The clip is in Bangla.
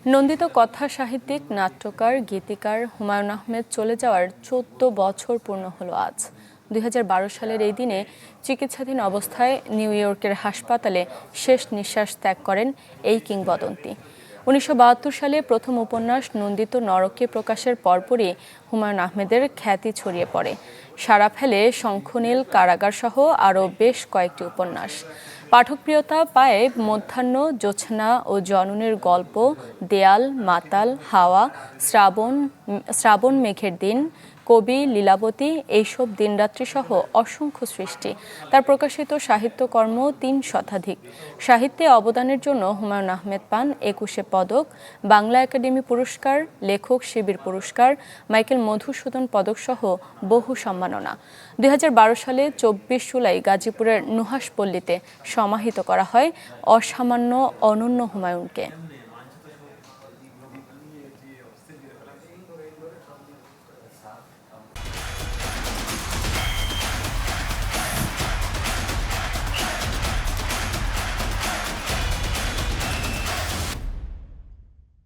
নন্দিত কথা সাহিত্যিক, নাট্যকার, গীতিকার হুমায়ূন আহমেদ চলে যাওয়ার ১৪ বছর পূর্ণ হলো আজ। ২০১২ সালের এই দিনে চিকিৎসাধীন অবস্থায় নিউ ইয়র্কের হাসপাতালে শেষ নিঃশ্বাস ত্যাগ করেন এই কিংবদন্তি। ১৯৭২ সালে প্রথম উপন্যাস নন্দিত নরকে প্রকাশের পরপরই হুমায়ূন আহমেদের খ্যাতি ছড়িয়ে পড়ে। সাড়া ফেলে শঙ্খনীল, কারাগারসহ আরও বেশ কয়েকটি উপন্যাস। পাঠকপ্রিয়তা পায় মধ্যাহ্ন, জ্যোৎস্না ও জননীর গল্প, দেয়াল, মাতাল, হাওয়া, শ্রাবণ মেঘের দিন, কবি, লীলাবতী, এইসব দিনরাত্রিসহ অসংখ্য সৃষ্টি। তার প্রকাশিত সাহিত্যকর্ম ৩ শতাধিক। সাহিত্যে অবদানের জন্য হুমায়ূন আহমেদ পান ২১ পদক, বাংলা একাডেমি পুরস্কার, লেখক শিবির পুরস্কার, মাইকেল মধুসূদন পদকসহ বহু সম্মাননা। ২০১২ সালে ২৪ জুলাই গাজীপুরের নুহাশপল্লীতে সমাহিত করা হয় অসামান্য অনন্য হুমায়ূনকে।